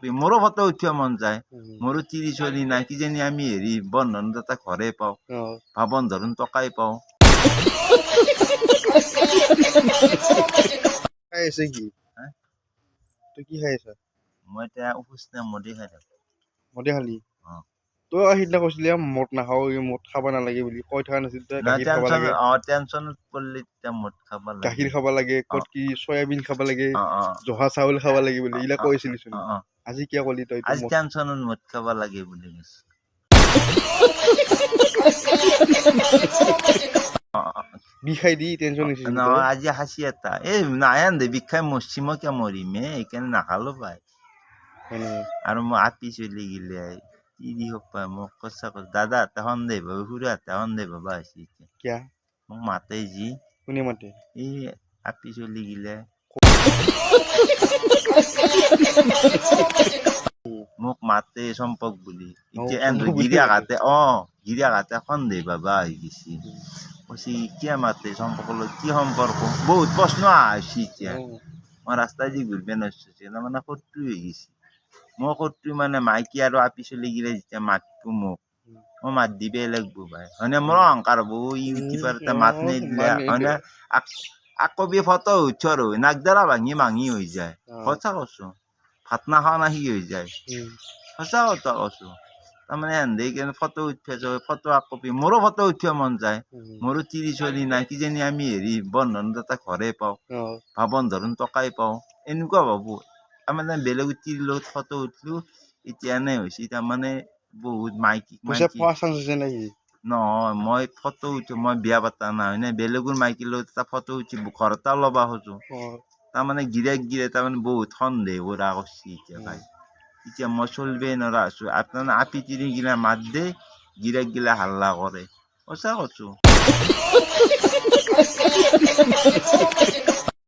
copy মোৰো photo উঠিব মন যায় মোৰো তিৰি চলি নাই কিজানি আমি হেৰি বন্ধনদাতা ঘৰে পাওঁ বা বন্ধন টকাই পাওঁ খাই আছে কি তই কি খাই আছা মই এতিয়া উপুষ্ণা মদি খাই থাকো মদে খালি অ তই সিদিনা কৈছিলি মদ নাখাও মদ খাব নালাগে বুলি কৈ থকা নাছিল তই না গাখীৰ খাব টেনচন লাগে টেনচনত পড়লে তেতিয়া মদ খাব লাগে গাখীৰ খাব লাগে ক'ত কি চয়াবিন খাব লাগে অ অ জহা চাউল খাব লাগে বুলি এইবিলাক কৈছিলিচোন অ আজি কিয় ক'লি তই আজি টেনচনত মদ খাব লাগে বুলি কৈছে বিষাই দি টেনচন হৈছিল নহয় আজি হাসি এটা এই নায়ান দে বিষাই মরছি মই কিয় মরিম এইখানে নাখালো পাই আৰু মই আপি চলি গিলে তিৰি সোপা মোক কচা কচ দাদা হাতে সন্দেহ পাব খুড়া হাতে সন্দেহ পাবা হৈছে কিয়া মোক মাতে যি কোনে মাতে এই আপি চলি গিলে মোক মাতে চম্পক বুলি এতিয়া এন্দ গিৰিয়াঘাটে গিৰিয়াঘাটে সন্দেহ পাবা হৈ গৈছে কৈছে কিয় মাতে চম্পকলৈ কি সম্পৰ্ক বহুত প্ৰশ্ন আহিছে এতিয়া মই ৰাস্তাই দি ঘূৰিব নোৱাৰিছোঁ তাৰমানে শত্ৰু হৈ গৈছে মই শত্ৰু মানে মাইকী আৰু আপি চলি গিলে যেতিয়া মাতটো মোক মই মাত দিবই লাগিব ভাই হয়নে মোৰ অহংকাৰ হ'ব ইউটিউবাৰ এটা মাত নিদিলে হয়নে আকৌ বি ফটো উঠো আৰু নাকদাৰা ভাঙি মাঙি হৈ যায় সঁচা কৈছো ভাত নাখাওঁ নাহি হৈ যায় সঁচা কথা কৈছো তাৰমানে এন্দে কিন্তু ফটো উঠিব ফটো আকবি মোৰো ফটো উঠিব মন যায় মোৰো তিৰি চলি নাই কিজানি আমি হেৰি বন্ধনদাতা ঘৰে পাওঁ বা বন্ধন টকাই পাওঁ এনেকুৱা ভাবো তাৰমানে বেলেগ তিৰিৰ লগত ফটো উঠিলো এতিয়া এনে হৈছে তাৰমানে বহুত মাইকী নহয় মই ফটো উঠো মই বিয়া পতা নাই হয়নে বেলেগৰ মাইকীৰ লগত এটা ফটো উঠি ঘৰ এটা ল'বা খোজো তাৰমানে গিৰাক গিৰে তাৰমানে বহুত সন্দেহ কৰা কৰিছে এতিয়া ভাই এতিয়া মই চলিবই নোৱাৰা হৈছো আপোনাৰ আপি তিৰি গিলা মাত দে গিৰাক গিলা হাল্লা কৰে সঁচা কৈছো